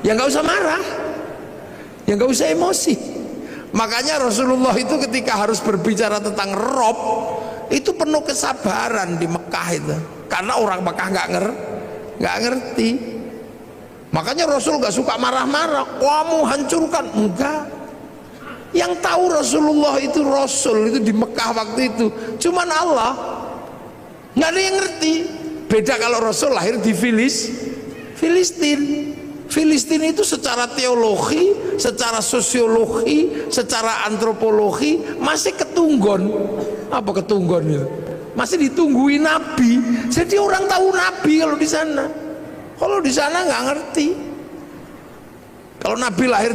ya nggak usah marah, ya nggak usah emosi. Makanya Rasulullah itu ketika harus berbicara tentang Rob itu penuh kesabaran di Mekah itu, karena orang Mekah nggak ngerti. Makanya Rasul nggak suka marah-marah, kamu hancurkan, enggak. Yang tahu Rasulullah itu Rasul itu di Mekah waktu itu cuman Allah, nggak ada yang ngerti. Beda kalau Rasul lahir di Filistin. Filistin itu secara teologi, secara sosiologi, secara antropologi masih ketunggon. Apa ketunggon itu? Masih ditungguin Nabi. Jadi orang tahu Nabi kalau di sana. Kalau di sana nggak ngerti. Kalau Nabi lahir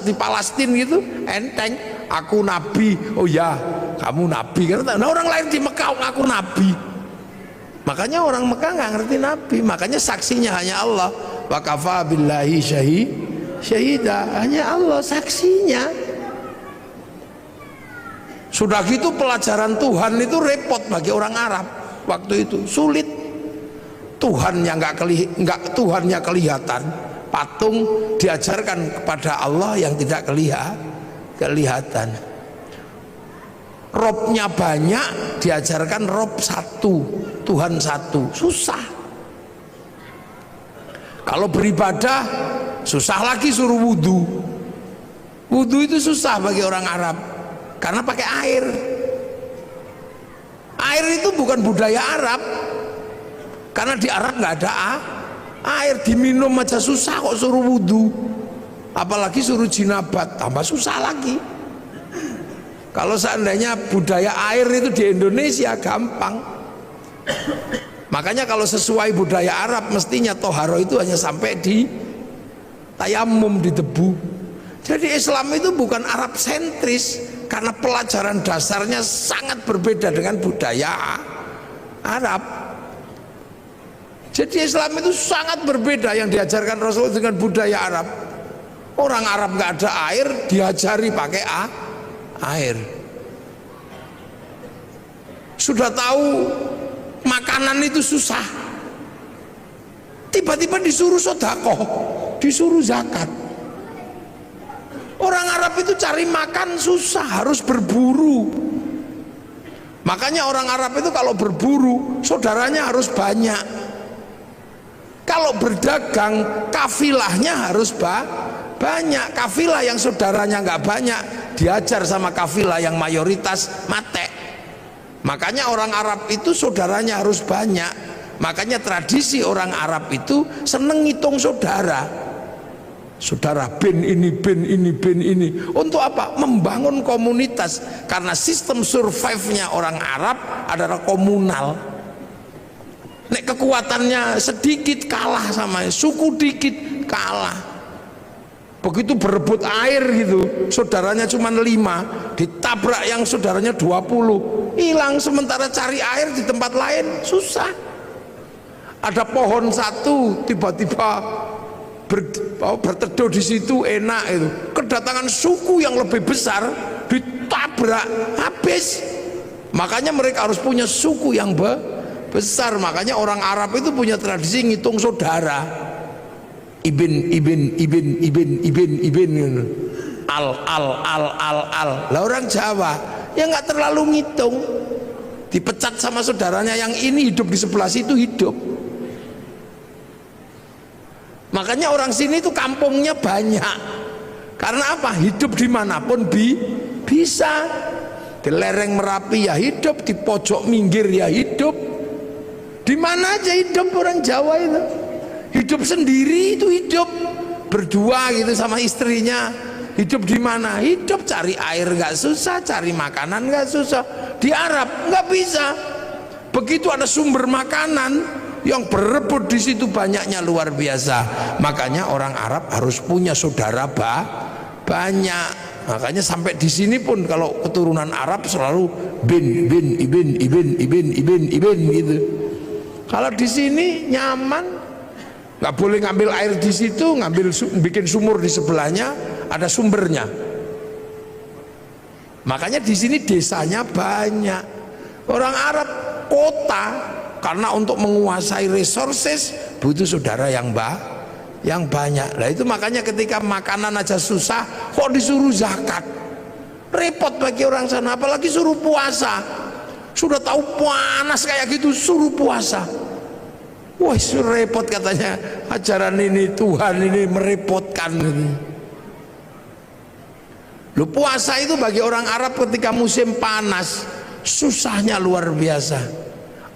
di Palestina gitu, enteng. Aku Nabi. Oh ya, kamu Nabi. Karena orang lahir di Mekah ngaku Nabi. Makanya orang Mekah nggak ngerti Nabi. Makanya saksinya hanya Allah. Wa kafa billahi syahida, hanya Allah saksinya. Sudah gitu pelajaran Tuhan itu repot bagi orang Arab waktu itu, sulit. Tuhan yang Tuhannya kelihatan, patung diajarkan kepada Allah yang tidak kelihatan. Robnya banyak diajarkan Rob satu, Tuhan satu, susah. Kalau beribadah susah lagi, suruh wudhu. Wudhu itu susah bagi orang Arab karena pakai air. Air itu bukan budaya Arab, karena di Arab nggak ada air, diminum aja susah kok suruh wudhu, apalagi suruh jinabat, tambah susah lagi. Kalau seandainya budaya air itu di Indonesia gampang. Makanya kalau sesuai budaya Arab mestinya toharo itu hanya sampai di tayamum, di debu. Jadi Islam itu bukan Arab sentris, karena pelajaran dasarnya sangat berbeda dengan budaya Arab. Jadi Islam itu sangat berbeda yang diajarkan Rasul dengan budaya Arab. Orang Arab nggak ada air, diajari pakai air. Sudah tahu makanan itu susah, tiba-tiba disuruh sedekah, disuruh zakat. Orang Arab itu cari makan susah, harus berburu. Makanya orang Arab itu kalau berburu saudaranya harus banyak. Kalau berdagang kafilahnya harus banyak. Kafilah yang saudaranya nggak banyak diajar sama kafilah yang mayoritas mate. Makanya orang Arab itu saudaranya harus banyak. Makanya tradisi orang Arab itu seneng ngitung saudara. Saudara bin ini, bin ini, bin ini. Untuk apa? Membangun komunitas. Karena sistem survive-nya orang Arab adalah komunal. Nek kekuatannya sedikit kalah sama suku, dikit kalah. Begitu berebut air gitu, saudaranya cuma 5, ditabrak yang saudaranya 20, hilang. Sementara cari air di tempat lain susah. Ada pohon satu tiba-tiba berteduh di situ enak itu, kedatangan suku yang lebih besar ditabrak habis. Makanya mereka harus punya suku yang besar. Makanya orang Arab itu punya tradisi ngitung saudara. Ibn al. Lah orang Jawa ya nggak terlalu ngitung, dipecat sama saudaranya yang ini hidup di sebelah situ hidup. Makanya orang sini itu kampungnya banyak. Karena apa? Hidup dimanapun bisa. Di lereng Merapi ya hidup, di pojok minggir ya hidup, di mana aja hidup orang Jawa itu. Hidup sendiri itu hidup, berdua gitu sama istrinya. Hidup di mana? Hidup cari air nggak susah, cari makanan nggak susah. Di Arab nggak bisa. Begitu ada sumber makanan, yang berebut di situ banyaknya luar biasa. Makanya orang Arab harus punya saudara banyak. Makanya sampai di sini pun kalau keturunan Arab selalu ibn gitu. Kalau di sini nyaman. Nggak boleh ngambil air di situ, bikin sumur di sebelahnya, ada sumbernya. Makanya di sini desanya banyak. Orang Arab kota, karena untuk menguasai resources butuh saudara yang yang banyak. Nah itu makanya ketika makanan aja susah kok disuruh zakat, repot bagi orang sana. Apalagi suruh puasa, sudah tahu panas kayak gitu suruh puasa. Wah repot katanya, ajaran ini Tuhan ini merepotkan. Lu puasa itu bagi orang Arab ketika musim panas susahnya luar biasa.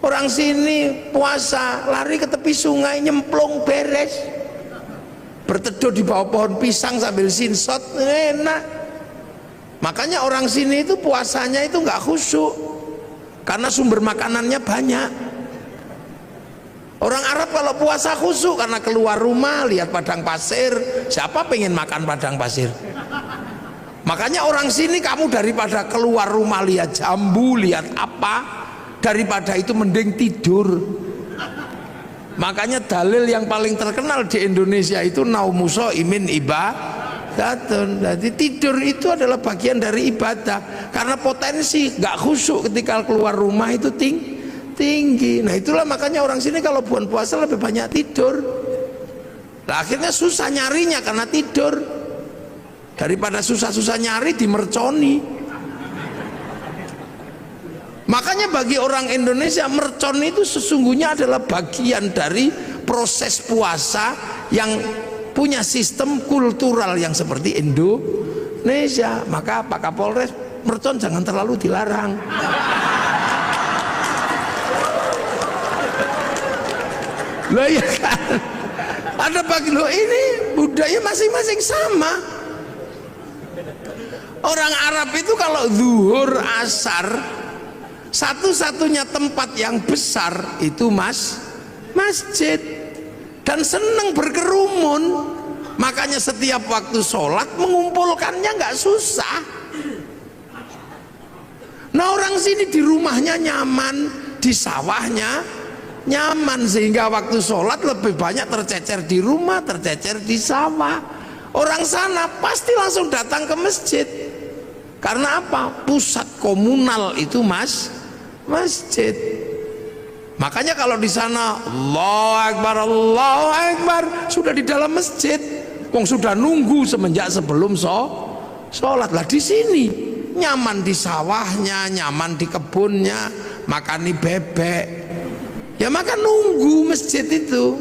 Orang sini puasa lari ke tepi sungai nyemplung beres, berteduh di bawah pohon pisang sambil sinsot enak. Makanya orang sini itu puasanya itu nggak khusyuk karena sumber makanannya banyak. Orang Arab kalau puasa khusyuk karena keluar rumah lihat padang pasir, siapa pengen makan padang pasir? Makanya orang sini kamu daripada keluar rumah lihat jambu, lihat apa, daripada itu mending tidur. Makanya dalil yang paling terkenal di Indonesia itu naumuso imin ibadatun. Jadi tidur itu adalah bagian dari ibadah karena potensi nggak khusyuk ketika keluar rumah itu tinggi. Nah itulah makanya orang sini kalau bulan puasa lebih banyak tidur. Nah, akhirnya susah nyarinya karena tidur. Daripada susah-susah nyari dimerconi. Makanya bagi orang Indonesia mercon itu sesungguhnya adalah bagian dari proses puasa yang punya sistem kultural yang seperti Indonesia. Maka Pak Kapolres, mercon jangan terlalu dilarang. Loh ya kan, ada bagi lo ini budaya masing-masing sama. Orang Arab itu kalau zuhur asar satu-satunya tempat yang besar itu masjid, dan senang berkerumun. Makanya setiap waktu sholat mengumpulkannya nggak susah. Nah orang sini di rumahnya nyaman, di sawahnya nyaman, sehingga waktu sholat lebih banyak tercecer di rumah, tercecer di sawah. Orang sana pasti langsung datang ke masjid. Karena apa? Pusat komunal itu masjid. Makanya kalau di sana Allahu Akbar sudah di dalam masjid. Wong sudah nunggu semenjak sebelum sholat. Lah di sini nyaman di sawahnya, nyaman di kebunnya, makani bebek. Ya maka nunggu masjid itu.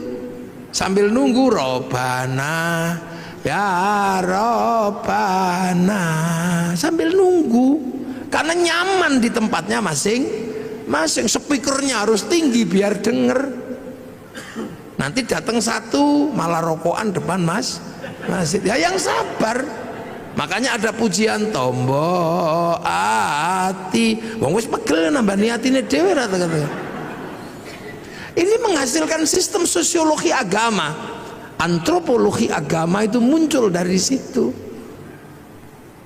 Sambil nunggu Robana ya Robana, sambil nunggu karena nyaman di tempatnya masing-masing. Speakernya harus tinggi biar denger. Nanti datang satu malah rokokan depan masjid. Ya yang sabar. Makanya ada pujian tombo ati wong wis pegel nambah niatine dhewe ra kata. Ini menghasilkan sistem sosiologi agama. Antropologi agama itu muncul dari situ.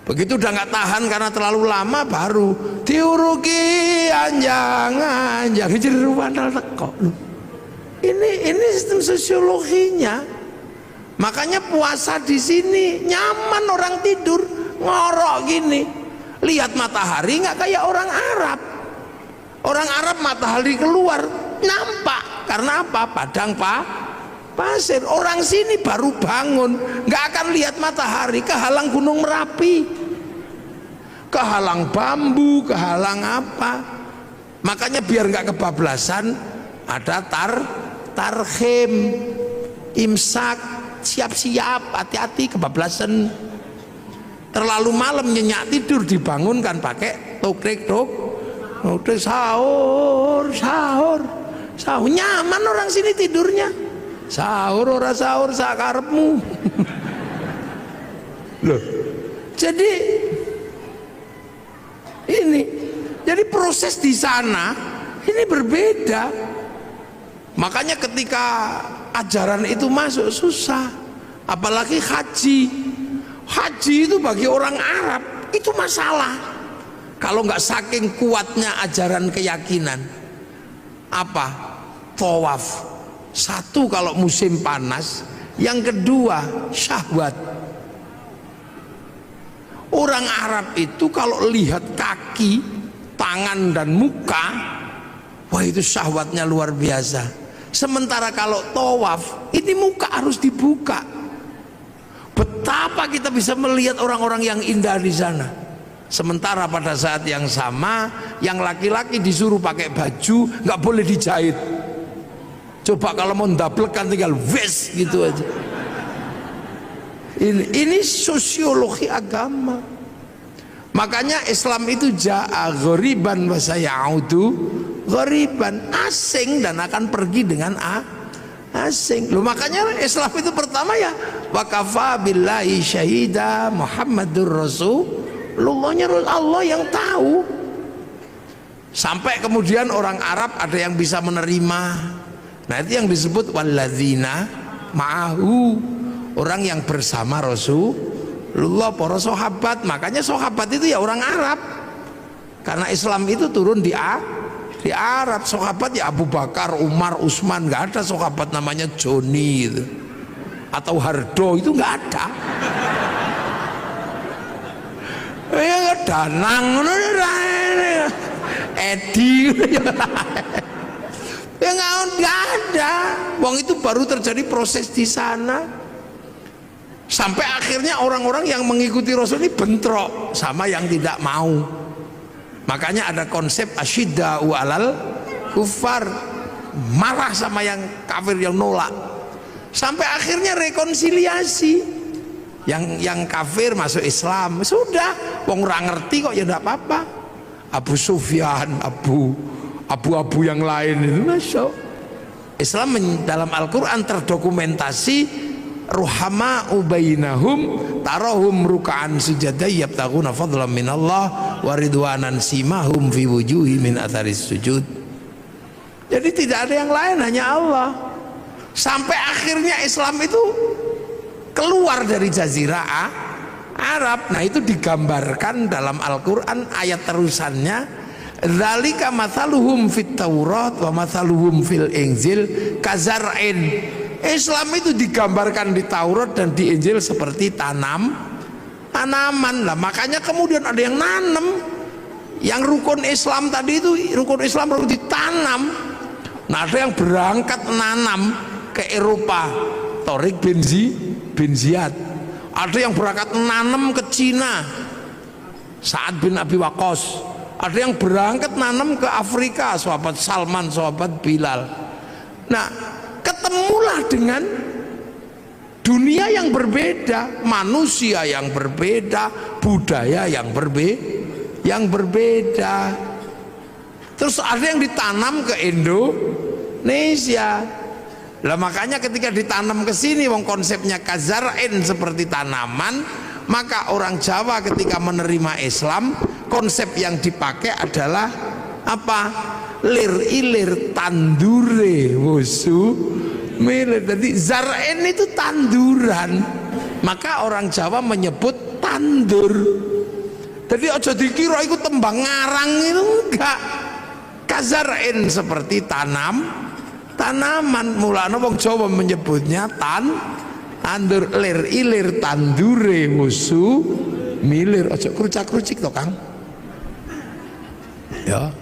Begitu udah nggak tahan karena terlalu lama, baru diuruki anjang jeruan teko. Ini sistem sosiologinya. Makanya puasa di sini nyaman, orang tidur ngorok gini, lihat matahari nggak kayak orang Arab. Orang Arab matahari keluar nampak karena apa? Padang pasir. Orang sini baru bangun nggak akan lihat matahari, kehalang Gunung Merapi, kehalang bambu, kehalang apa. Makanya biar nggak kebablasan ada tarhim, imsak, siap-siap, hati-hati kebablasan. Terlalu malam nyenyak tidur dibangunkan pakai tokrik sahur. Nyaman orang sini tidurnya. Sahur ora sahur sakarepmu. Loh. Jadi proses di sana ini berbeda. Makanya ketika ajaran itu masuk susah. Apalagi haji. Haji itu bagi orang Arab itu masalah. Kalau nggak saking kuatnya ajaran keyakinan. Apa? Tawaf. Satu kalau musim panas, yang kedua syahwat. Orang Arab itu kalau lihat kaki, tangan dan muka, wah itu syahwatnya luar biasa. Sementara kalau tawaf ini muka harus dibuka. Betapa kita bisa melihat orang-orang yang indah di sana. Sementara pada saat yang sama yang laki-laki disuruh pakai baju nggak boleh dijahit. Coba kalau mau ndablekan tinggal wes gitu aja. Ini sosiologi agama. Makanya Islam itu ja'a ghoriban wa sayaudu ghoriban, asing dan akan pergi dengan asing. Loh, makanya Islam itu pertama ya wa kafa billahi syahida Muhammadur Rasulullahnya Allah yang tahu. Sampai kemudian orang Arab ada yang bisa menerima. Nah, itu yang disebut walladzina ma'ahu, orang yang bersama Rasulullah, para sahabat. Makanya sahabat itu ya orang Arab. Karena Islam itu turun di Arab. Sahabat ya Abu Bakar, Umar, Utsman, nggak ada sahabat namanya Joni gitu. Atau Hardo, itu nggak ada. Ya Danang, Edi, ya nggak ada. Wong itu baru terjadi proses di sana. Sampai akhirnya orang-orang yang mengikuti Rasul ini bentrok sama yang tidak mau. Makanya ada konsep asyidda'u alal kufar, marah sama yang kafir yang nolak. Sampai akhirnya rekonsiliasi. Yang kafir masuk Islam, sudah, wong ora ngerti kok ya enggak apa-apa. Abu Sufyan, abu-abu yang lain itu masuk Islam. Dalam Al-Quran terdokumentasi ruhama ubainahum tarahum ruka'an sujada yabtaguna fadlan minallah wa ridwanan simahum fi wujuhi min atharis sujud. Jadi tidak ada yang lain, hanya Allah. Sampai akhirnya Islam itu keluar dari jazirah Arab. Nah, itu digambarkan dalam Al-Quran ayat terusannya, dzalika mathaluhum fit Taurat wa mathaluhum fil Injil kazar'in. Islam itu digambarkan di Taurat dan di Injil seperti tanaman lah. Makanya kemudian ada yang nanam. Yang rukun Islam tadi itu rukun Islam harus ditanam. Nah, ada yang berangkat menanam ke Eropa, Tariq bin Ziyad. Ada yang berangkat menanam ke Cina, Sa'ad bin Abi Waqqas. Ada yang berangkat menanam ke Afrika, sahabat Salman, sahabat Bilal. Nah, ketemulah dengan dunia yang berbeda, manusia yang berbeda, budaya yang berbeda. Terus ada yang ditanam ke Indonesia. Lah, makanya ketika ditanam ke sini, wong konsepnya kazar'in seperti tanaman, maka orang Jawa ketika menerima Islam, konsep yang dipakai adalah apa? Lir ilir tandure wusu milir. Jadi zar'in itu tanduran, maka orang Jawa menyebut tandur. Jadi aja dikira itu tembang ngarang, itu enggak. Kazar'in seperti tanaman. Mulane wong Jawa menyebutnya tandur. Lir ilir tandure musuh milir. Aja krucak-krucik to, Kang. Ya.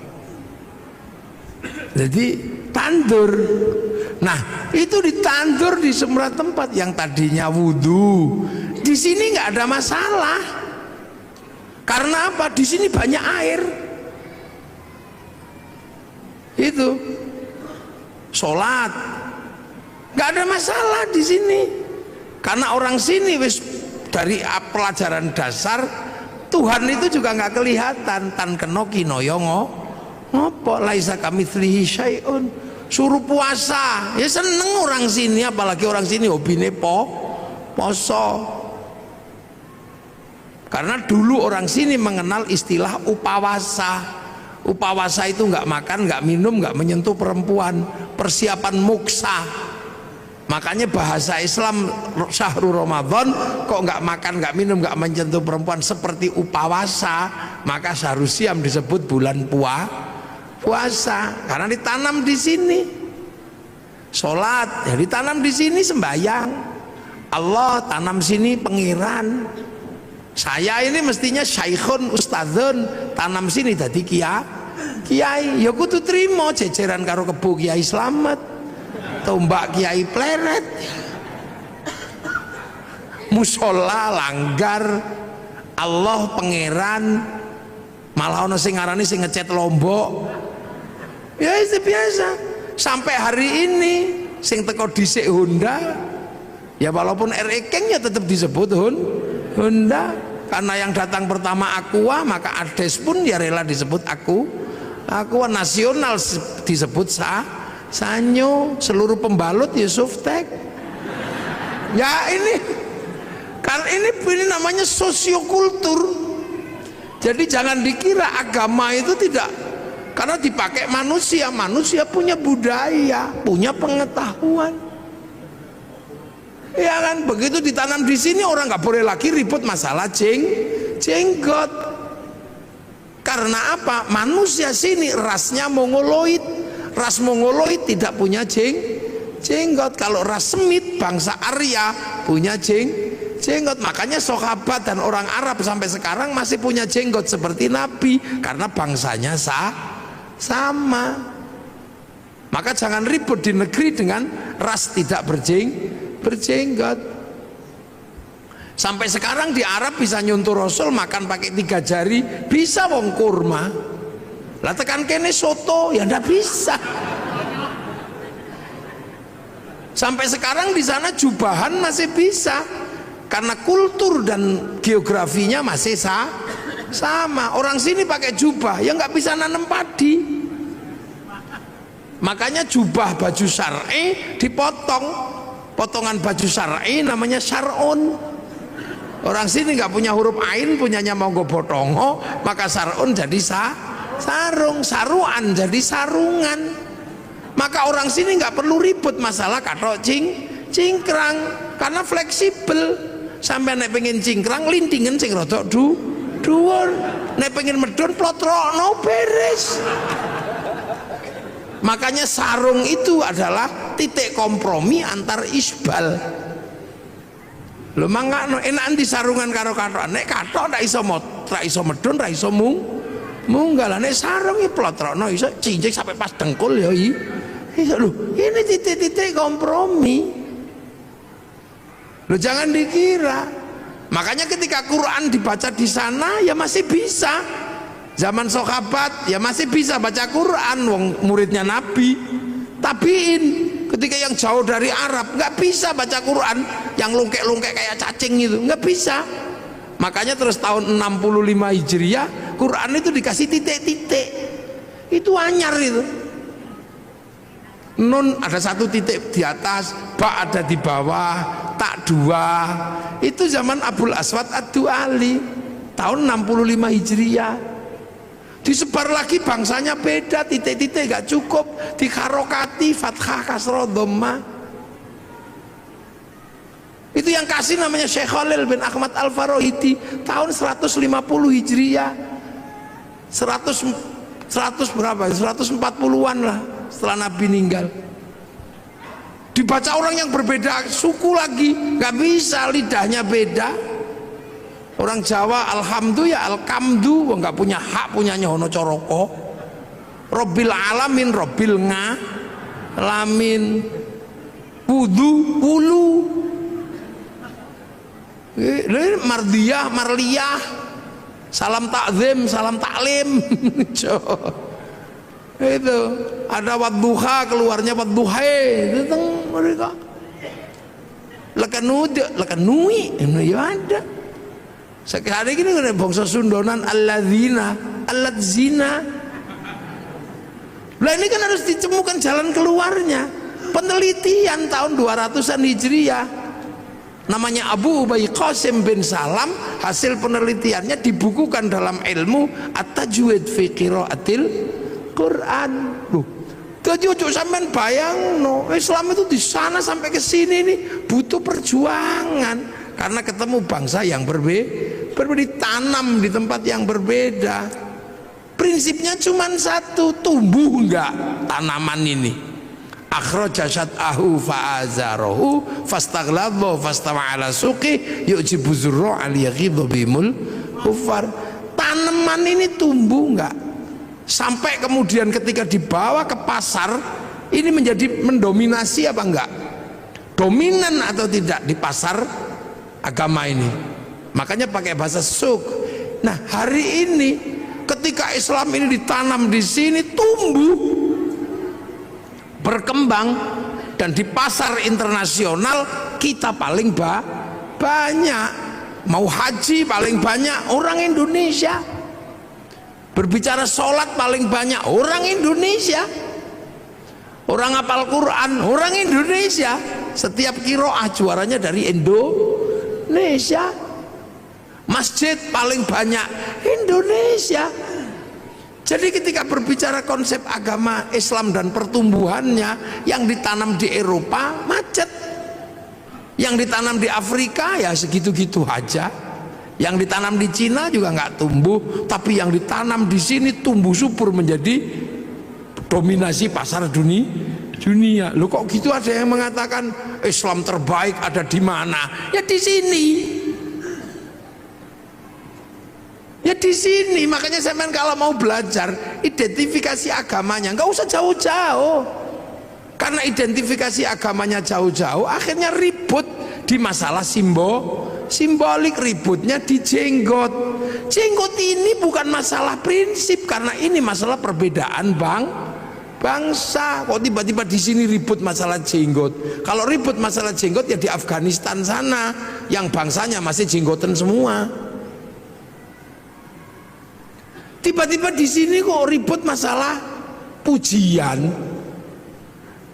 Jadi tandur. Nah, itu ditandur di semua tempat. Yang tadinya wudhu, di sini nggak ada masalah. Karena apa? Di sini banyak air. Itu sholat nggak ada masalah di sini, karena orang sini wis dari pelajaran dasar Tuhan itu juga nggak kelihatan. Tan kenoki noyongo ngopo laisa kamitslihi syai'un. Suruh puasa ya seneng orang sini, apalagi orang sini hobine poso. Karena dulu orang sini mengenal istilah upawasa. Upawasa itu nggak makan, nggak minum, nggak menyentuh perempuan, persiapan muksa. Makanya bahasa Islam syahrul Ramadan kok nggak makan, nggak minum, nggak menyentuh perempuan seperti upawasa, maka syahrul siam disebut bulan puasa karena ditanam di sini. Sholat ya ditanam di sini, sembahyang Allah tanam sini pengiran. Saya ini mestinya syaikhun ustadzun, tanam sini tadi kiai ya kudu trimo jejeran karo Kebo Kiai Slamet. tombak kiai pleret, musola langgar, Allah pangeran, malah ono sing ngarani sing ngecat Lombok. Ya itu biasa. Sampai hari ini sing teko dhisik Honda, ya walaupun RE King ya tetap disebut Honda, karena yang datang pertama Aqua, maka Ades pun ya rela disebut Aqua. Nasional disebut Sanyo, seluruh pembalut ya Softek. Ya ini kan ini namanya sosiokultur. Jadi jangan dikira agama itu tidak, karena dipakai manusia punya budaya, punya pengetahuan. Ya kan, begitu ditanam di sini orang nggak boleh lagi ribut masalah jenggot. Karena apa? Manusia sini rasnya mongoloid. Ras mongoloid tidak punya jenggot. Kalau ras Semit, bangsa Arya punya jenggot. Makanya sahabat dan orang Arab sampai sekarang masih punya jenggot seperti Nabi, karena bangsanya sama. Maka jangan ribut di negeri dengan ras tidak berjenggot. Sampai sekarang di Arab bisa nyuntur Rasul makan pakai 3 jari, bisa wong kurma. Lah tekan kene soto ya ndak bisa. Sampai sekarang di sana jubahan masih bisa, karena kultur dan geografinya masih sama. Orang sini pakai jubah ya nggak bisa nanam padi. Makanya jubah baju syar'i dipotong. Potongan baju syar'i namanya syar'un. Orang sini nggak punya huruf ain, punyanya monggo botongo, maka syar'un jadi sarung, saruan jadi sarungan. Maka orang sini nggak perlu ribut masalah katok cingkrang, karena fleksibel. Sampai nek pengen cingkrang lintingan sing rodok dhuwur, nek pengen medun plotrokno beres. Makanya sarung itu adalah titik kompromi antar isbal. Lho mangkano enakan di sarungan karo kathok. Nek kathok ra iso medun, ra iso munggah. Nek sarung iki plotrokno iso cincik sampai pas dengkul ya iso. Lho, ini titik-titik kompromi. Lho jangan dikira. Makanya ketika Quran dibaca di sana ya masih bisa. Zaman sahabat ya masih bisa baca Quran, wong muridnya Nabi. Tabiin ketika yang jauh dari Arab nggak bisa baca Quran, yang lungkek-lungkek kayak cacing itu nggak bisa. Makanya terus tahun 65 Hijriah Quran itu dikasih titik-titik, itu anyar itu. Nun ada 1 titik di atas, ba ada di bawah, tak 2. Itu zaman Abul Aswad Ad-Du'ali tahun 65 Hijriah. Disebar lagi bangsanya beda, titik-titik gak cukup, dikarokati fathah kasroh dhamma. Itu yang kasih namanya Syekh Khalil bin Ahmad Al-Farahidi tahun 150 Hijriah. 100 berapa? 140-an lah setelah Nabi meninggal. Dibaca orang yang berbeda suku lagi, gak bisa, lidahnya beda. Orang Jawa alhamdu ya alkamdu, nggak punya hak, punyanya hono coroko. Robbil alamin, robbil ngalamin, wulu, mardiyah, marliyah, salam takzim, salam taklim. Itu ada wadduha, keluarnya wadduhai, itu mereka. Lekanui, ini ya ada. Sekarang ini ada bangsa Sundonan alladzina. Lah ini kan harus ditemukan jalan keluarnya. Penelitian tahun 200-an Hijriah namanya Abu Ubay Qasim bin Salam, hasil penelitiannya dibukukan dalam ilmu At-Tajwid fi Qiraatil Quran. Jadi ojo sampean bayangno, Islam itu di sana sampai ke sini nih butuh perjuangan. Karena ketemu bangsa yang berbeda, ditanam di tempat yang berbeda. Prinsipnya cuma satu, tumbuh enggak tanaman ini. Akhraja syat'ahu fa'azarahu fastaghladha fastawa ala suqi yu'jibu zurra al-yaghidhu bimul kufar. Tanaman ini tumbuh enggak? Sampai kemudian ketika dibawa ke pasar ini menjadi mendominasi apa enggak? Dominan atau tidak di pasar agama ini? Makanya pakai bahasa suk. Nah, hari ini ketika Islam ini ditanam di sini, tumbuh, berkembang, dan di pasar internasional kita paling banyak. Mau haji paling banyak orang Indonesia. Berbicara sholat paling banyak orang Indonesia. Orang hafal Quran orang Indonesia. Setiap kiroah juaranya dari Indonesia. Masjid paling banyak Indonesia. Jadi ketika berbicara konsep agama Islam dan pertumbuhannya, yang ditanam di Eropa macet, yang ditanam di Afrika ya segitu-gitu aja, yang ditanam di Cina juga nggak tumbuh, tapi yang ditanam di sini tumbuh subur menjadi dominasi pasar dunia. Loh kok gitu, ada yang mengatakan Islam terbaik ada di mana? Ya di sini. Ya di sini. Makanya saya kalau mau belajar identifikasi agamanya nggak usah jauh-jauh. Karena identifikasi agamanya jauh-jauh akhirnya ribut di masalah simbolik, ributnya di jenggot. Jenggot ini bukan masalah prinsip, karena ini masalah perbedaan bangsa. Kok tiba-tiba di sini ribut masalah jenggot? Kalau ribut masalah jenggot ya di Afghanistan sana, yang bangsanya masih jenggotan semua. Tiba-tiba di sini kok ribut masalah pujian.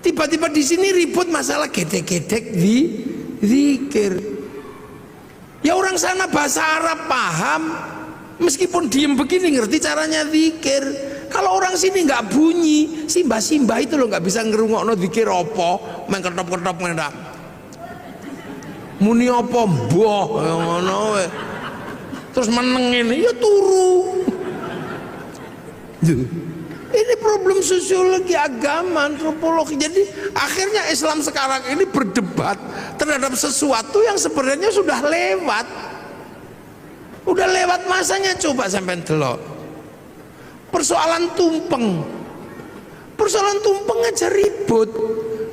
Tiba-tiba di sini ribut masalah gedek-gedek di zikir. Ya orang sana bahasa Arab paham, meskipun diem begini ngerti caranya zikir. Kalau orang sini nggak bunyi, simbah-simbah itu loh nggak bisa ngerungokno zikir apa, main ketop-ketop ngendak. Muni apa mbah ngono we. Terus meneng ini ya turu. Ini problem sosiologi agama, antropologi. Jadi akhirnya Islam sekarang ini berdebat terhadap sesuatu yang sebenarnya sudah lewat. Udah lewat masanya. Coba sampai delok persoalan tumpeng. Persoalan tumpeng aja ribut.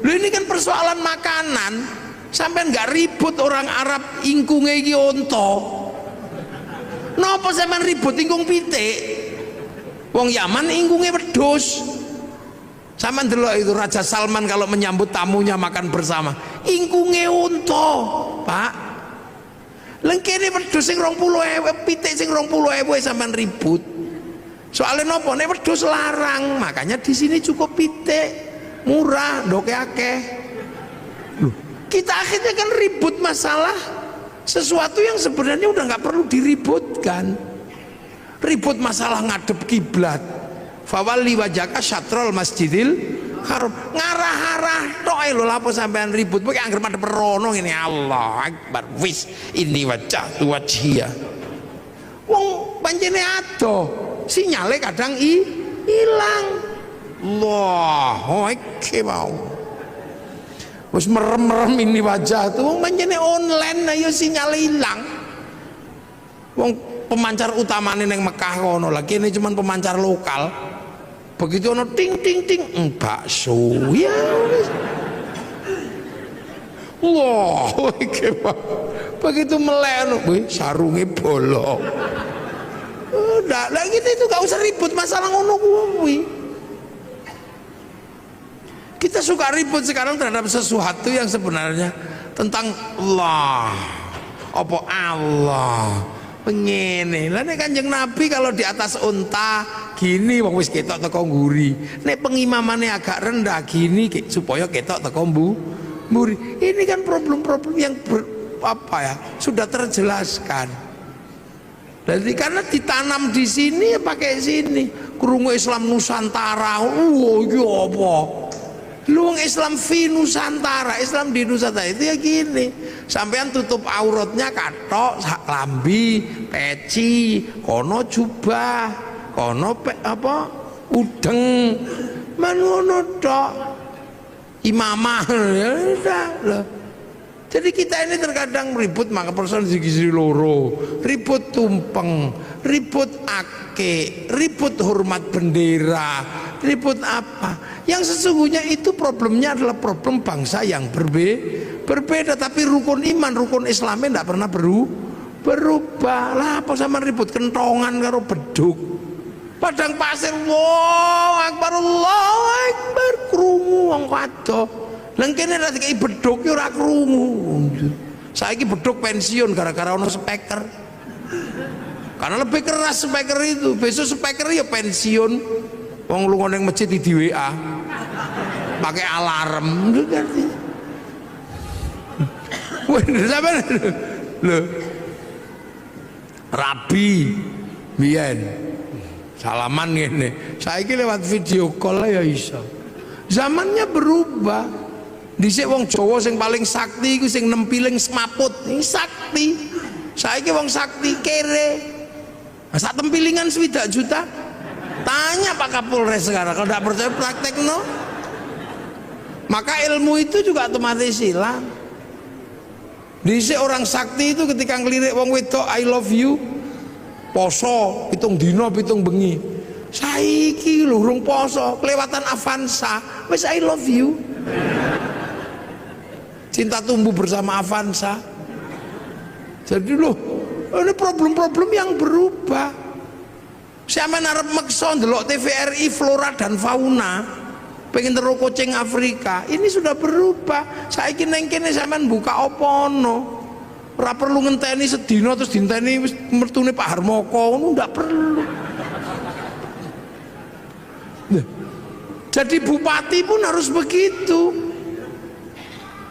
Loh ini kan persoalan makanan. Sampai nggak ribut orang Arab ingkunge iki onto. Napa sampean ribut ingkung pitik? Wong Yaman ingkunge wedhus. Sampean delok itu Raja Salman kalau menyambut tamunya makan bersama, ingkunge unta, Pak. Lengkene wedhus sing 20.000, pitik sing 20.000 sampean ribut. Soalnya nopo? Nek wedhus larang, makanya di sini cukup pitik, murah, ndoke akeh. Kita akhirnya kan ribut masalah sesuatu yang sebenarnya udah nggak perlu diributkan. Ribut masalah ngadep kiblat. Fawalli wajhaka syatrul masjidil haram. Ngarah-arah tok ae lho lapo sampean ribut. Pokoke anggere madhep rono ngene, Allah Akbar. Wis ini wajhatu wajhiya. Wong pancene ado, sinyale kadang ilang. Allah, oke mau. Wis merem-merem ini wajah tuh wong pancene online ayo sinyale ilang. Wong pemancar utamane neng Mekah kono lagi ini cuman pemancar lokal. Begitu ono ting ting ting bakso ya wis. Wah, begitu melek wih sarunge bolong. Udah lah gitu itu gak usah ribut masalah ngono kuwi. Kita suka ribut sekarang terhadap sesuatu yang sebenarnya tentang Allah. Apa Allah pengene. Lah nek Kanjeng Nabi kalau di atas unta gini wong wis ketok teko nguri. Nek pengimamane agak rendah gini supaya ketok teko mburi. Ini kan problem-problem yang sudah terjelaskan. Jadi karena ditanam di sini ya pakai sini. Krungu Islam Nusantara. Iki apa? Luang Islam fi Nusantara, Islam di Nusantara itu ya gini. Sampean tutup auratnya katok, lambi, peci, kono jubah, kono udeng, manono tok, imamah, ya udah loh. Jadi kita ini terkadang ribut maka persoalan segi loro, ribut tumpeng, ribut ake, ribut hormat bendera, Ribut apa? Yang sesungguhnya itu problemnya adalah problem bangsa yang berbeda. Tapi rukun iman, rukun Islamnya tidak pernah berubah. Lah apa sama ribut kentongan karo beduk? Padang pasir, Allahu Akbar, krungu wong wadoh. Lah kene ra dikai beduk yo ora krungu. Saiki beduk pensiun gara-gara ono speaker. Karena lebih keras speaker itu. Besok speaker ya pensiun. Wong lunga ning masjid di WA. Pakai alarm. Wah, sampean lho. Rabi biyen salaman ngene. Saiki lewat video call ya iso. Zamannya berubah. Dhisik wong Jawa sing paling sakti iku sing nempiling semaput. Ini sakti. Saiki wong sakti kere. Nah, sak tempilingan 7 juta. Tanya Pak Kapolres sekarang, kalau tidak percaya praktek no. Maka ilmu itu juga otomatis hilang. Dhisik orang sakti itu ketika ngelirik wong wedok I love you, poso pitung dino pitung bengi. Saiki lho urung poso, kelewatan Avanza, wis I love you. Cinta tumbuh bersama Avanza. Jadi loh, ini problem-problem yang berubah. Siapa narap maksa ndelok TVRI flora dan fauna, pengen terus kucing Afrika, ini sudah berubah. Saiki neng kene sampean buka opono, ora perlu ngenteni sedina terus dinteni mertune Pak Harmoko, ngono ndak perlu. Jadi bupati pun harus begitu.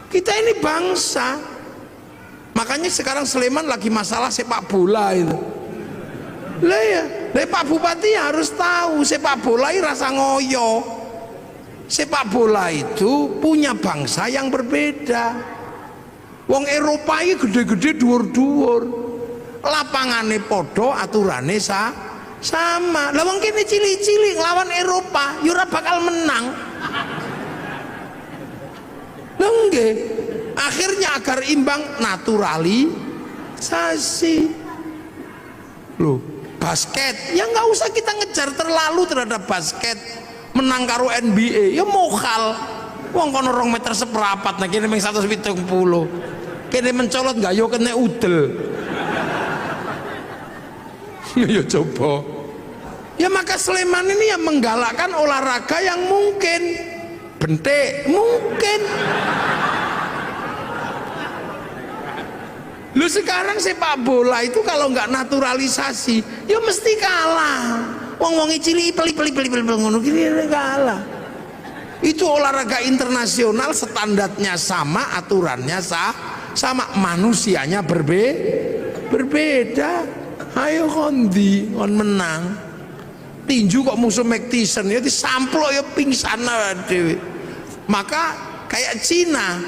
Kita ini bangsa. Makanya sekarang Sleman lagi masalah sepak bola itu. Lah ya, Pak Bupati harus tahu sepak bola ini rasa ngoyo. Sepak bola itu punya bangsa yang berbeda. Wong Eropa ini gede-gede dhuwur-dhuwur. Lapangane podo, aturane sama. Lah wong kene cilik-cilik lawan Eropa, yo ora bakal menang. Lah nggih. Akhirnya agar imbang naturalisasi. Loh, basket, ya nggak usah kita ngejar terlalu terhadap basket. Menang karo NBA, ya mokal. Wong kono 2 meter seperapat, nah kene mung 170. Kene mencolot nggak yo kena udel. Ya coba. Ya maka Sleman ini yang menggalakkan olahraga yang mungkin. Bentek mungkin. Lu sekarang sepak bola itu kalau nggak naturalisasi, ya mesti kalah. Wong-wong cilik peli ngono gini kalah. Itu olahraga internasional, standarnya sama, aturannya sama, manusianya berbeda. Ayo kondi, kon menang. Tinju kok musuh Mike Tyson ya disamplok ya pingsan dhewe. Maka kayak Cina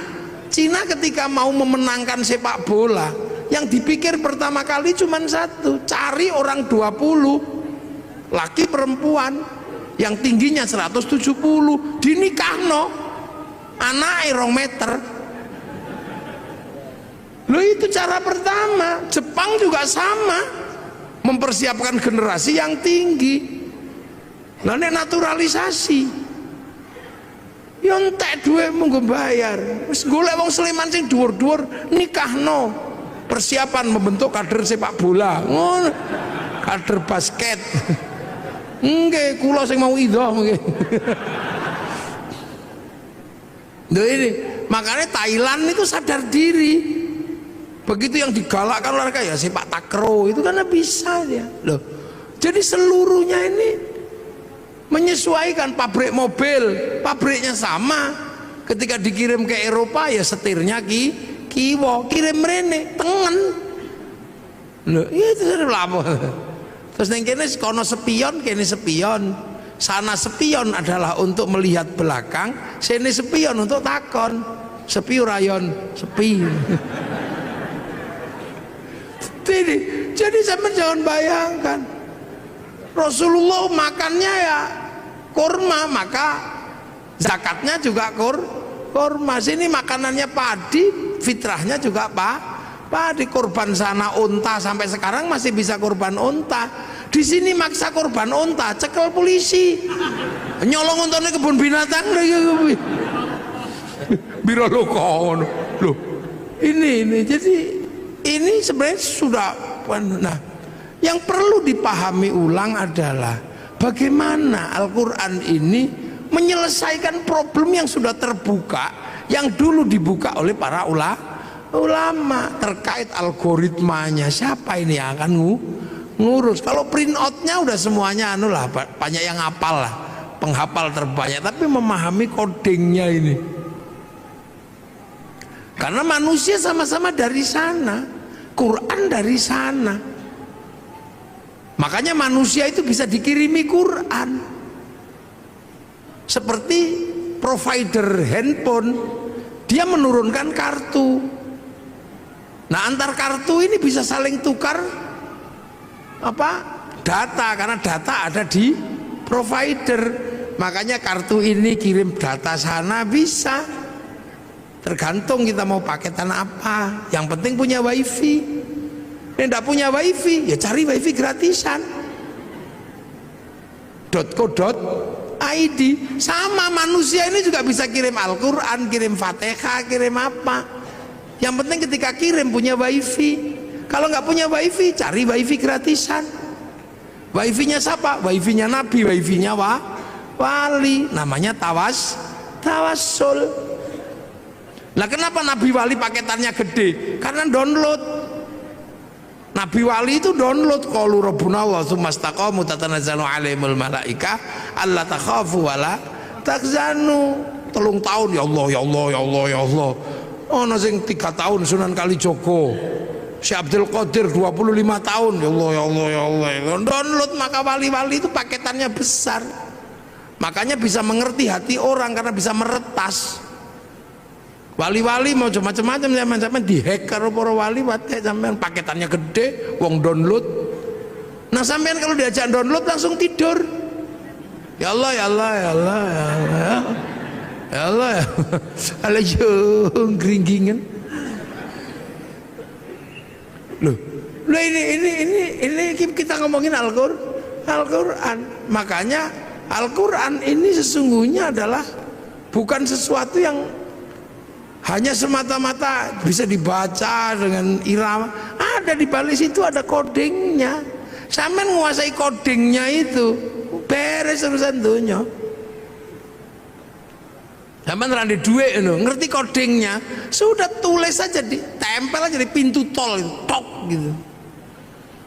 ketika mau memenangkan sepak bola, yang dipikir pertama kali cuma satu, cari orang 20 laki perempuan yang tingginya 170 dinikahno anake 2 meter. Loh itu cara pertama. Jepang juga sama, mempersiapkan generasi yang tinggi. Lah nek naturalisasi yontek duwe munggo bayar. Wis golek wong Sleman sing dhuwur-dhuwur nikahno. Persiapan membentuk kader sepak bola. Ngono. Kader basket. Nggih, kula sing mau idoh nggih. Lho ini, makanya Thailand itu sadar diri. Begitu yang digalakkan olahraga ya sepak takraw itu karena bisa dia. Loh. Jadi seluruhnya ini menyesuaikan. Pabrik mobil, pabriknya sama. Ketika dikirim ke Eropa ya setirnya kiwo, kirim rene tengen. Loh, itu apa? Terus neng kene kono spion, kene spion. Sana spion adalah untuk melihat belakang, sini spion untuk takon. Sepi rayon, sepi. Jadi sama jangan bayangkan. Rasulullah makannya ya kurma, maka zakatnya juga kurma. Sini makanannya padi, fitrahnya juga padi. Korban sana unta, sampai sekarang masih bisa korban unta. Di sini maksa korban unta, cekel polisi. Nyolong untane kebun binatang lho. Biro lo kono. Loh. Ini jadi ini sebenarnya sudah nah, yang perlu dipahami ulang adalah bagaimana Al-Qur'an ini menyelesaikan problem yang sudah terbuka, yang dulu dibuka oleh para ulama terkait algoritmanya. Siapa ini yang akan ngurus? Kalau print outnya udah semuanya anu lah, banyak yang hafal lah, penghafal terbanyak, tapi memahami codingnya ini. Karena manusia sama-sama dari sana, Quran dari sana. Makanya manusia itu bisa dikirimi Quran. Seperti provider handphone, dia menurunkan kartu. Nah, antar kartu ini bisa saling tukar data, karena data ada di provider. Makanya kartu ini kirim data sana bisa. Tergantung kita mau paketan apa. Yang penting punya wifi. Tidak punya wifi, ya cari wifi gratisan. .co.id. Sama manusia ini juga bisa kirim Al-Quran, kirim Fatihah, kirim apa. Yang penting ketika kirim punya wifi. Kalau nggak punya wifi, cari wifi gratisan. Wifi-nya siapa? Wifi-nya Nabi, wifi-nya wali. Namanya tawassul. Nah, kenapa Nabi Wali paketannya gede? Karena download. Nabi Wali itu download. Qalu rabbuna Allah tsumma istaqamu tatanazzalu alaihimul malaika alla takhafu wala tahzanu. 3 tahun ya Allah ya Allah ya Allah ya Allah. Ono sing 3 tahun Sunan Kalijogo. Syekh Abdul Qadir 25 tahun ya Allah ya Allah ya Allah. Download, maka wali-wali itu paketannya besar. Makanya bisa mengerti hati orang karena bisa meretas. Wali-wali mau macam-macam zaman-zaman dihack karo para wali, sampean paketannya gede, wong download. Nah, sampean kalau diajak download langsung tidur. Ya Allah ya Allah ya Allah ya Allah. Ya Allah ya. Alayo gringgingan. Loh ini kita ngomongin Al-Qur'an. Makanya Al-Qur'an ini sesungguhnya adalah bukan sesuatu yang hanya semata-mata bisa dibaca dengan irama. Ada di balik situ ada codingnya. Sampean menguasai codingnya itu, beres urusan dunia. Sampean randi duit itu, ngerti codingnya, sudah tulis aja, ditempel aja di pintu tol itu, tok gitu.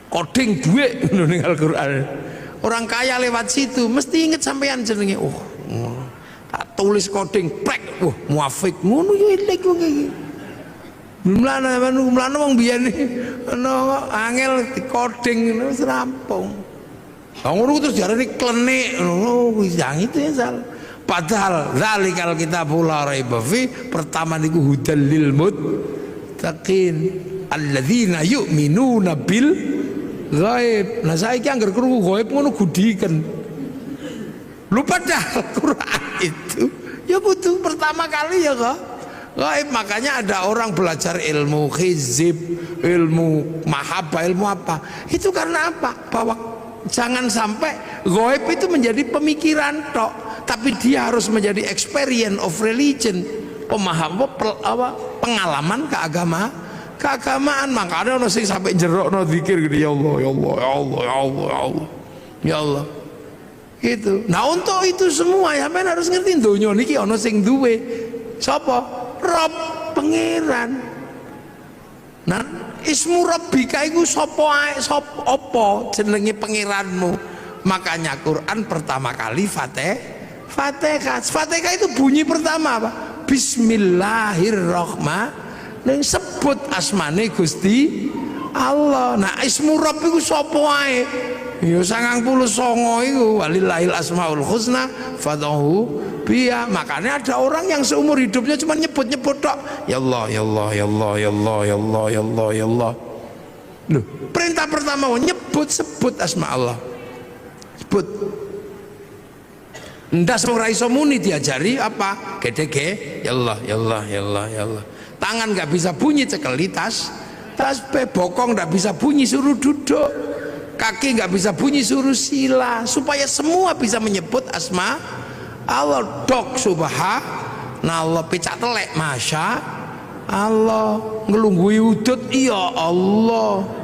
Coding duit ning Al-Qur'an. Orang kaya lewat situ mesti inget sampean jenenge. Tak tulis coding prek, muafik ngono yo elek kok iki. Mlane wong biyen ana angel di coding wis rampung. Ngono terus jarane klenik ngono kuwi yang itu ya salah. Padahal zalikal kitabul la raiba fi, pertama niku hudal lil muttaqin alladzina yu'minuna bil ghaib. Nah saiki anggar krungu ghaib ngono gudiken. Lupa dah Al-Quran itu ya butuh pertama kali ya kok gaib. Makanya ada orang belajar ilmu hizib, ilmu mahabbah, ilmu apa itu karena apa? Bahwa jangan sampai gaib itu menjadi pemikiran tok, tapi dia harus menjadi experience of religion, pengalaman keagamaan. Makanya ono sing sampai jerokno zikir gitu, ya Allah ya Allah ya Allah ya Allah ya Allah ya Allah gitu. Nah, untuk itu semua ya men harus ngerti donya niki ana sing duwe sapa? Rob, pangeran. Nah, ismu rabbika iku sapa ae, sapa apa jenenge pangeranmu. Makanya Quran pertama kali Fatihah. Fatihah itu bunyi pertama apa? Bismillahirrahmanirrahim. Sebut asmane Gusti Allah. Nah, ismu rabb iku sapa ae? Ya 99 itu walillahil asmaul husna fad'uhu biha. Makanya ada orang yang seumur hidupnya cuma nyebut-nyebut tok, ya Allah ya Allah ya Allah ya Allah ya Allah ya Allah ya Allah. Loh, perintah pertama sebut asma Allah. Sebut. Ndas ora iso muni diajari apa? Gede-gede ya Allah ya Allah ya Allah ya Allah. Tangan nggak bisa bunyi cekeli tas bokong nggak bisa bunyi suruh duduk. kaki nggak bisa bunyi suruh sila, supaya semua bisa menyebut asma Allah. Dok subhanallah, pecak telek masya Allah, ngelunggui udut iya Allah.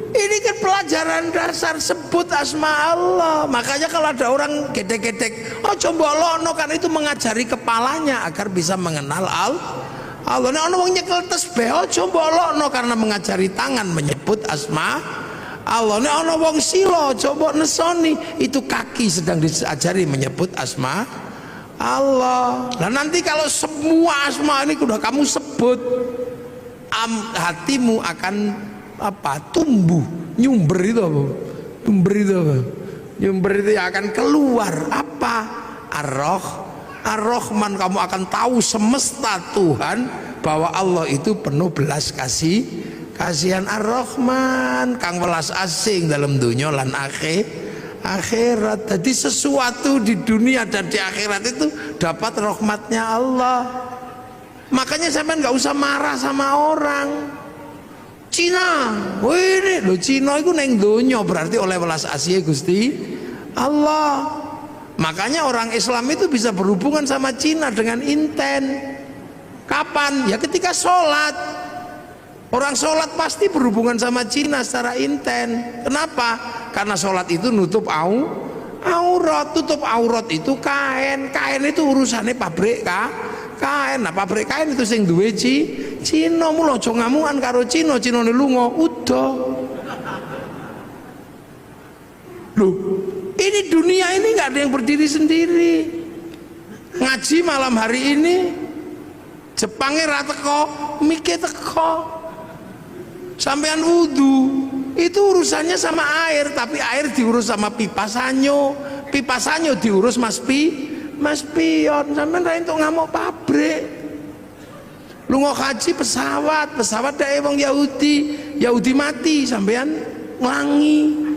Ini kan pelajaran dasar, sebut asma Allah. Makanya kalau ada orang gedek-gedek, oh coba lono, kan itu mengajari kepalanya agar bisa mengenal Allah. Nek ono wong nyekel tasbih, oh coba lono, karena mengajari tangan menyebut asma Allah. Nek ono wong sila, coba nesoni, itu kaki sedang diajari menyebut asma Allah. Nah nanti kalau semua asma ini sudah kamu sebut, hatimu akan apa? Tumbuh, nyumber itu apa? Nyumber itu yang akan keluar apa? Ar-Rahman. Kamu akan tahu semesta Tuhan bahwa Allah itu penuh belas kasihan. Ar-Rahman kang welas asing dalam dunia lan akhirat. Jadi sesuatu di dunia dan di akhirat itu dapat rahmatnya Allah. Makanya sampean nggak usah marah sama orang. Cina, wih lo Cina itu neng dunia, berarti oleh welas asih Gusti Allah. Makanya orang Islam itu bisa berhubungan sama Cina dengan inten. Kapan? Ya ketika sholat. Orang sholat pasti berhubungan sama Cina secara inten. Kenapa? Karena sholat itu nutup aurat. Tutup aurat itu kain. Kain itu urusannya pabrik kain. Nah pabrik kain itu sing duwe Cina. Mula aja ngamukan karo Cina ne lunga udah. Loh, ini dunia ini nggak ada yang berdiri sendiri. Ngaji malam hari ini Jepangnya ra teko, mike teko. Sampean wudu itu urusannya sama air, tapi air diurus sama pipa sanyo diurus Mas Pion. Sampean ra entuk ngamuk pabrik. Lunga haji pesawat dae wong Yahudi mati sampean nglangi.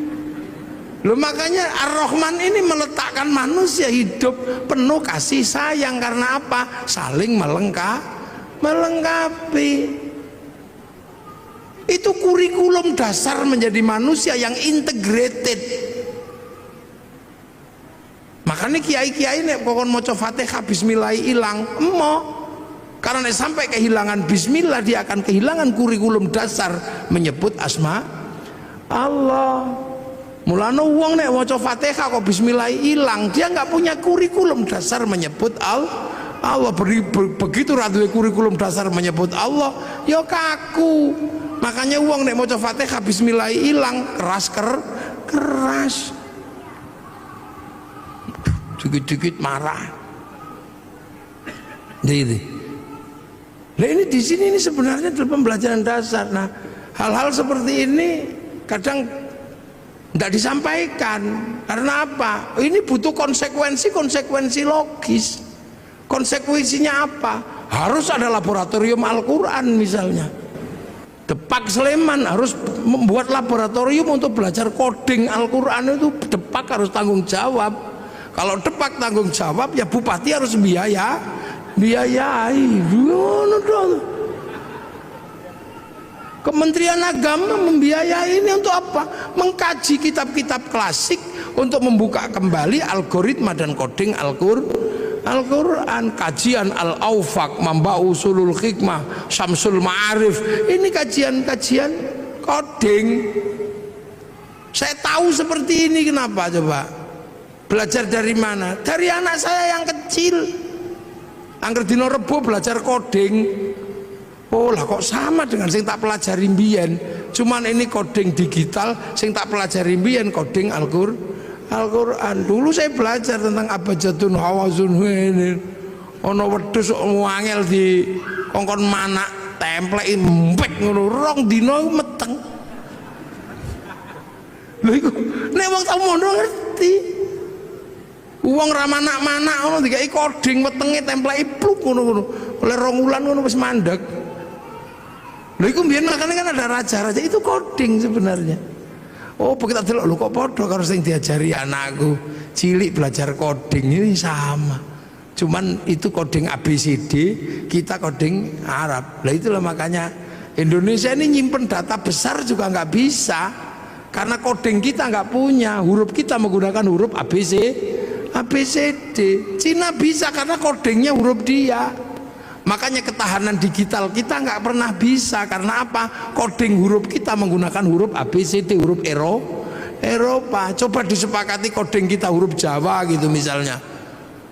Loh makanya Ar-Rahman ini meletakkan manusia hidup penuh kasih sayang. Karena apa? Saling melengkapi. Itu kurikulum dasar menjadi manusia yang integrated. Makanya kiai-kiai nek pokon maca Fatihah bismillah ilang emo. Karena nek sampai kehilangan bismillah, dia akan kehilangan kurikulum dasar menyebut asma Allah. Mulane wong nek maca Fatihah kok bismillah ilang, dia nggak punya kurikulum dasar menyebut Allah. Begitu ra duwe kurikulum dasar menyebut Allah, ya kaku. Makanya wong nek maca Fatihah bismillah ilang, keras. Dikit-dikit marah. Jadi nah ini di sini ini sebenarnya adalah pembelajaran dasar. Nah, hal-hal seperti ini kadang tidak disampaikan. Karena apa? Ini butuh konsekuensi logis. Konsekuensinya apa? Harus ada laboratorium Al-Quran misalnya. Depak Sleman harus membuat laboratorium untuk belajar coding Al-Quran. Itu Depak harus tanggung jawab. Kalau Depak tanggung jawab, ya bupati harus biayai. Kementerian Agama membiayai ini untuk apa? Mengkaji kitab-kitab klasik untuk membuka kembali algoritma dan coding Al-Quran. Kajian Al-Aufaq, Mamba Usulul Hikmah, Syamsul Ma'arif, ini kajian-kajian coding. Saya tahu seperti ini, kenapa coba? Belajar dari mana? Dari anak saya yang kecil. Angger dina Rebo belajar coding. Oh lah kok sama dengan sing tak pelajari mbiyen. Cuman ini coding digital, sing tak pelajari mbiyen coding Al-Quran. Dulu saya belajar tentang abjadun hawazun ini. Ono wedhus wangel di kongkon manak templeki empek ngono, rong dina meteng. Lha iku nek wong tau mondo ngerti. Wong ra manak-manak ngono dikai coding wetenge templeki pluk ngono-ngono. Oleh rong wulan ngono wis mandeg. Lha iku mbiyen makane kan ada raja-raja itu coding sebenarnya. Oh, begitu delok lho kok padha karo sing diajari anakku. Cilik belajar coding ini sama. Cuman itu coding ABCD, kita coding Arab. Lah itulah makanya Indonesia ini nyimpen data besar juga nggak bisa, karena coding kita nggak punya, huruf kita menggunakan huruf ABCD. Cina bisa karena codingnya huruf dia. Makanya ketahanan digital kita nggak pernah bisa, karena apa? Coding huruf kita menggunakan huruf ABCD, huruf Eropa. Coba disepakati coding kita huruf Jawa gitu misalnya,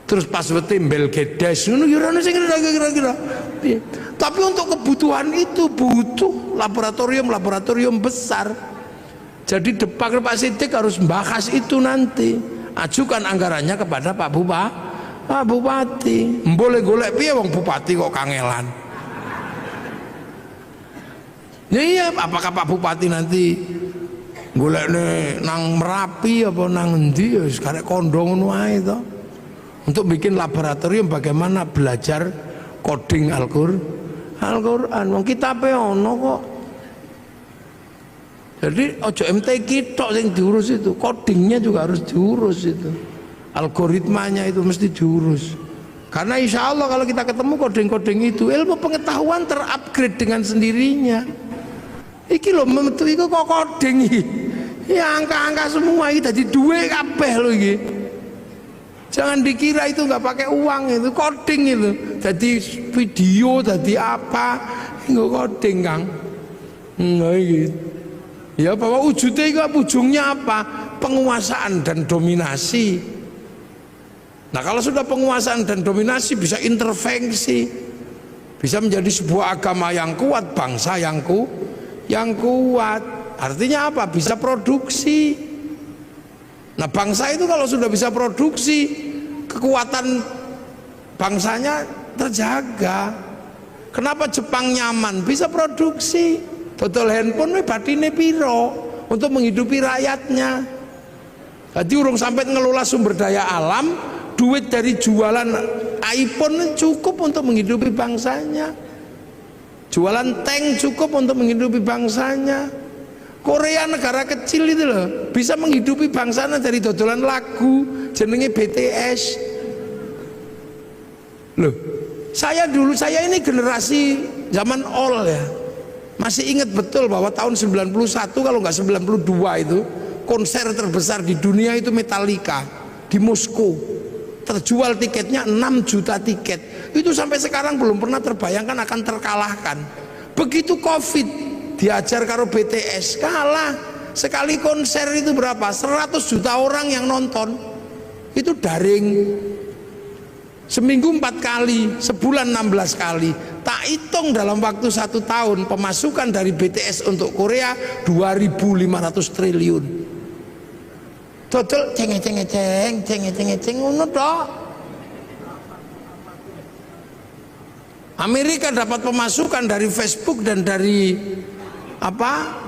terus passwordnya Belgedes, kira-kira. Tapi untuk kebutuhan itu butuh laboratorium besar. Jadi Pak Sidik harus membahas itu nanti. Ajukan anggarannya kepada Pak Bupati. Boleh golek piye wong bupati kok kangelan. Ya iya, apakah Pak Bupati nanti golekne nang Merapi apa nang endi ya karek kondo ngono ae to. Untuk bikin laboratorium bagaimana belajar coding Al-Qur'an. Wong kitabe ono kok. Jadi ojo MTQ tok sing diurus itu, codingnya juga harus diurus itu. Algoritmanya itu mesti diurus. Karena insya Allah kalau kita ketemu coding-coding itu, ilmu pengetahuan terupgrade dengan sendirinya. Iki lho metu iku kok coding iki. Ya angka-angka semua iki dadi duwe kabeh lho iki. Jangan dikira itu nggak pakai uang, itu coding itu. Jadi video, jadi apa, nggak coding Kang. Nggak gitu. Ya bahwa ujungnya apa? Penguasaan dan dominasi. Nah kalau sudah penguasaan dan dominasi bisa intervensi, bisa menjadi sebuah agama yang kuat, bangsa yang kuat. Artinya apa? Bisa produksi. Nah bangsa itu kalau sudah bisa produksi, kekuatan bangsanya terjaga. Kenapa Jepang nyaman? Bisa produksi. Total handphone batine piro untuk menghidupi rakyatnya. Jadi urung sampai ngelola sumber daya alam, duit dari jualan iPhone cukup untuk menghidupi bangsanya. Jualan tank cukup untuk menghidupi bangsanya. Korea negara kecil itu loh, bisa menghidupi bangsanya dari dodolan lagu jenenge BTS. Loh, saya ini generasi zaman all ya. Masih ingat betul bahwa tahun 91 kalau nggak 92 itu konser terbesar di dunia itu Metallica di Moskow. Terjual tiketnya 6 juta tiket. Itu sampai sekarang belum pernah terbayangkan akan terkalahkan. Begitu Covid diajar karo BTS kalah. Sekali konser itu berapa? 100 juta orang yang nonton. Itu daring. Seminggu 4 kali, sebulan 16 kali. Tak hitung dalam waktu 1 tahun pemasukan dari BTS untuk Korea 2.500 triliun. Total ceng ngono tok. Amerika dapat pemasukan dari Facebook dan dari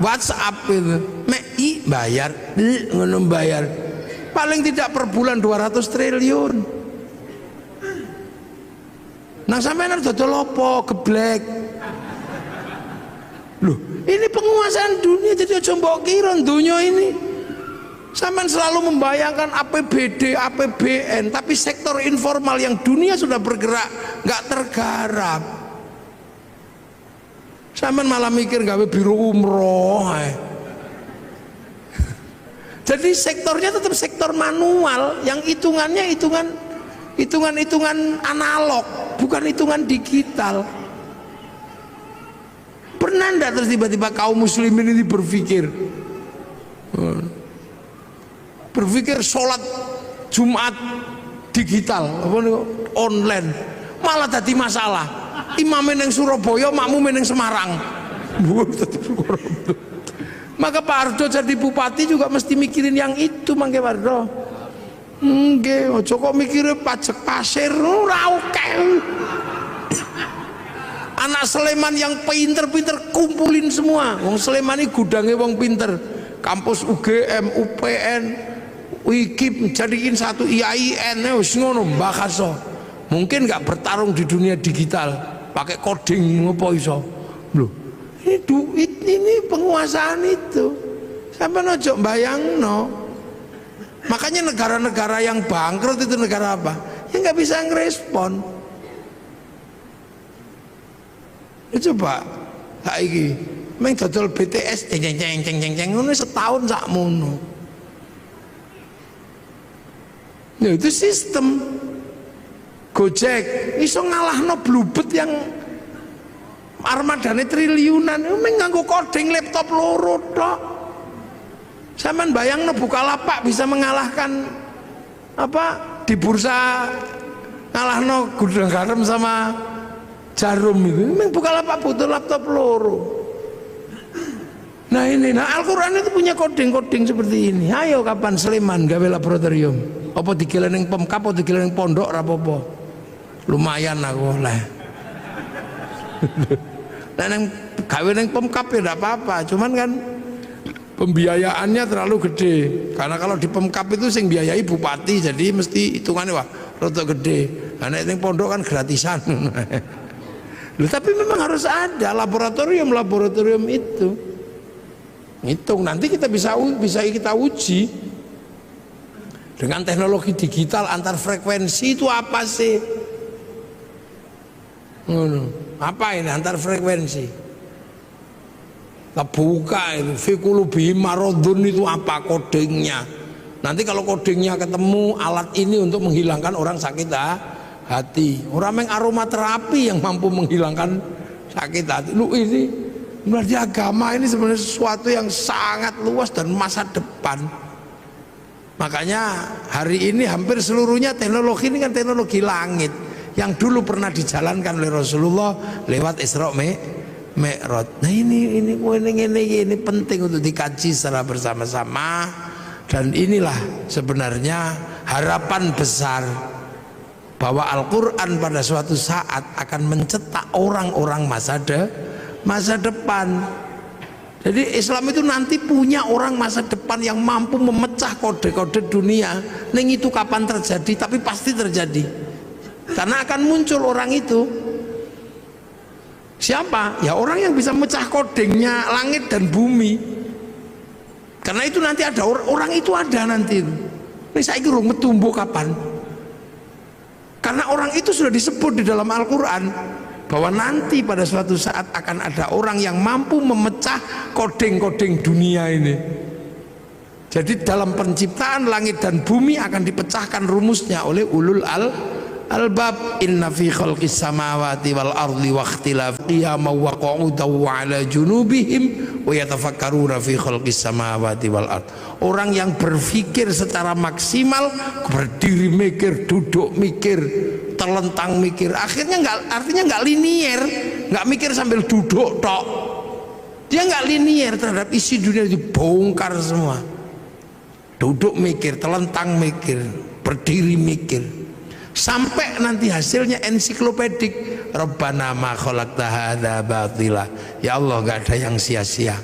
WhatsApp itu. MEI bayar, ngono bayar. Paling tidak per bulan 200 triliun. Nah sampai nanti dodol apa geblek. Loh, ini penguasaan dunia, jadi aja mbok kira dunia ini. Sampai selalu membayangkan APBD, APBN, tapi sektor informal yang dunia sudah bergerak nggak tergarap. Sampai malah mikir gawe biro umroh. Jadi sektornya tetap sektor manual, yang hitungannya hitungan analog, bukan hitungan digital. Pernah enggak terus tiba-tiba kaum muslimin ini berpikir sholat Jumat digital online, malah tadi masalah imam yang Surabaya, makmum yang Semarang. Maka Pak Ardo jadi bupati juga mesti mikirin yang itu, Mangke Pak Ardo. Nggih, aja kok mikire pajak pasir ora oke. Anak Sleman yang pinter-pinter kumpulin semua. Wong Sleman ini gudangnya wong pinter. Kampus UGM, UPN, UIKIP jadiin satu IAIN wis ngono mbakaso. Mungkin nggak bertarung di dunia digital pakai coding ngopo iso. Loh, ini penguasaan itu. Sampai ojo bayangno. Makanya negara-negara yang bangkrut itu negara apa? Ya nggak bisa ngerespon. Ya coba saiki meng dodol BTS ceng ngono setahun sakmono. Ya itu sistem. Gojek iso ngalahno Bluebird yang armadane triliunan, meng nganggo coding laptop loro tok. Sampeyan bayangno Bukalapak bisa mengalahkan apa di bursa ngalahno gudang garam sama jarum itu. Meng Bukalapak butuh laptop loro. Nah ini, Al-Quran itu punya coding-coding seperti ini. Ayo kapan Sleman gawe laboratorium? Apa digila ning Pemkap, apa digila ning pondok rapopo? Lumayan aku lah. Nah neng gawe ning Pemkap ya tidak apa-apa, cuman kan pembiayaannya terlalu gede. Karena kalau di Pemkap itu sing biayai bupati, jadi mesti hitungannya wah rada gede. Nah ning pondok kan gratisan. Loh, tapi memang harus ada laboratorium itu. Hitung nanti kita bisa kita uji dengan teknologi digital antar frekuensi itu apa sih? Apa ini antar frekuensi? Kita buka itu fikulubi marodun itu apa kodingnya? Nanti kalau kodingnya ketemu alat ini untuk menghilangkan orang sakit hati. Orang yang aromaterapi yang mampu menghilangkan sakit hati. Lu ini berarti agama ini sebenarnya sesuatu yang sangat luas dan masa depan. Makanya hari ini hampir seluruhnya teknologi ini kan teknologi langit yang dulu pernah dijalankan oleh Rasulullah lewat Isra Mi'raj. Nah ini penting untuk dikaji secara bersama-sama, dan inilah sebenarnya harapan besar bahwa Al-Quran pada suatu saat akan mencetak orang-orang masa depan. Jadi Islam itu nanti punya orang masa depan yang mampu memecah kode-kode dunia. Neng itu kapan terjadi? Tapi pasti terjadi. Karena akan muncul orang itu. Siapa? Ya orang yang bisa mecah kodingnya langit dan bumi. Karena itu nanti ada orang itu ada nanti. Ini saya kira metumbuh kapan? Karena orang itu sudah disebut di dalam Al-Quran bahwa nanti pada suatu saat akan ada orang yang mampu memecah koding-koding dunia ini. Jadi dalam penciptaan langit dan bumi akan dipecahkan rumusnya oleh ulul albab. Inna fi khalqis samawati wal ardi wa ikhtilafil qiyamah wa qu'udaw wa ala junubihim wa yatafakkaruna fi khalqis samawati wal ard. Orang yang berpikir secara maksimal, berdiri mikir, duduk mikir, terlentang mikir, artinya nggak linier, nggak mikir sambil duduk tok. Dia nggak linier terhadap isi dunia, dibongkar semua. Duduk mikir, terlentang mikir, berdiri mikir, sampai nanti hasilnya ensiklopedik. Rabbana ma khalaqta hadza batila. Ya Allah, nggak ada yang sia-sia.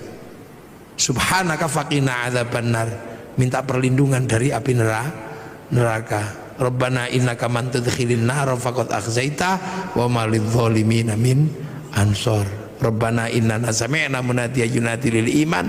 Subhanaka faqina adzabannar. Minta perlindungan dari api neraka. Rabbana innaka man tudkhilin nar faqad akhzaita wa ma lidh-dhalimin min ansor. Rabbana innana sami'na munadiyan yunadi lil iman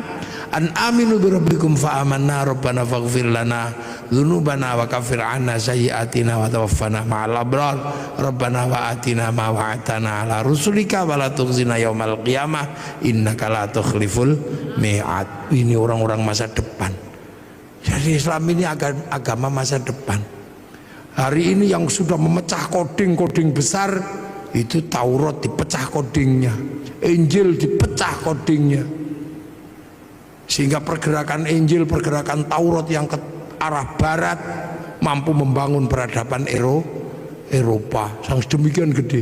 an aminu bi rabbikum fa amanna rabbana faghfir lana dzunubana wa kaffir 'anna sayyi'atina wa tawaffana ma'al abrar. Rabbana wa atina ma wa'adtana 'ala rusulika wa la tukhzina yaumal qiyamah innaka la tukhliful mi'ad. Ini orang-orang masa depan. Jadi Islam ini agama masa depan. Hari ini yang sudah memecah koding-koding besar itu Taurat dipecah kodingnya, Injil dipecah kodingnya, sehingga pergerakan Injil, pergerakan Taurat yang ke arah barat mampu membangun peradaban Eropa yang sedemikian gede.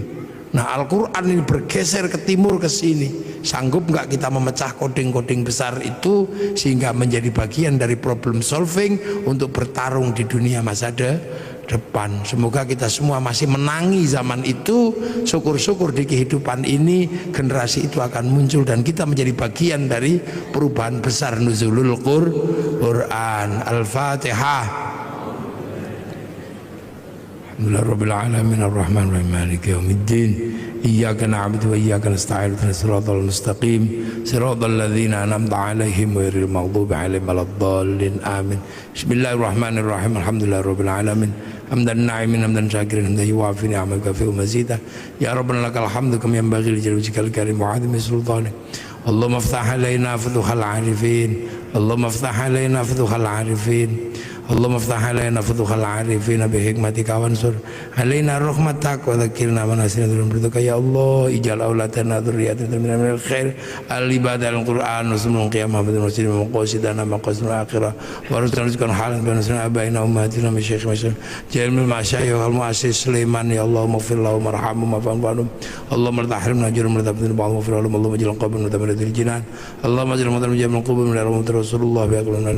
Nah, Al-Quran ini bergeser ke timur, ke sini. Sanggup nggak kita memecah koding-koding besar itu sehingga menjadi bagian dari problem solving untuk bertarung di dunia masa depan. Semoga kita semua masih menangi zaman itu. Syukur-syukur di kehidupan ini generasi itu akan muncul dan kita menjadi bagian dari perubahan besar nuzulul Quran. Al-Fatihah. Alhamdulillahirabbil alamin arrahmanir rahim maliki yaumiddin iyyaka na'budu wa iyyaka nasta'in ihdinas siratal mustaqim siratal ladzina an'amta 'alaihim ghairil maghdubi 'alaihim waladdallin amin. Bismillahirrahmanirrahim alhamdulillahirabbil alamin hamdan na'imin hamdan syakirin hamdan yuwafi ni'amaka fi mazida ya rabbana lakal hamdu kama yanbaghi li jalali wajhikal karim wa 'azimi sultanik Allahumma iftah alaina futuhal 'arifin Allahumma iftah alaina futuhal 'arifin Allahumma iftah alaina futuhal 'arifin bi hikmatika wansur alaina rahmatak wa dzakirna manasina dzurriyyatika ya Allah ij'al auladana dzurriyyatan minal khair al ibadal qur'an wasmul qiyamah wa muslimin qasidana maqasidul akhirah wa rizqan halan bi nasrina abaina ummatina min syekh masyayikh jamil masyayikh al muassis Sulaiman ya Allah maghfir lahum warhamhum wa'fa'anhum Allahumma tahrimna ajrahum wa tabdil ba'dhum fi Allahumma ij'al qabrana tabaradil jinan Allahumma ij'al madran jamil qubur min Rasulullah bi aqlina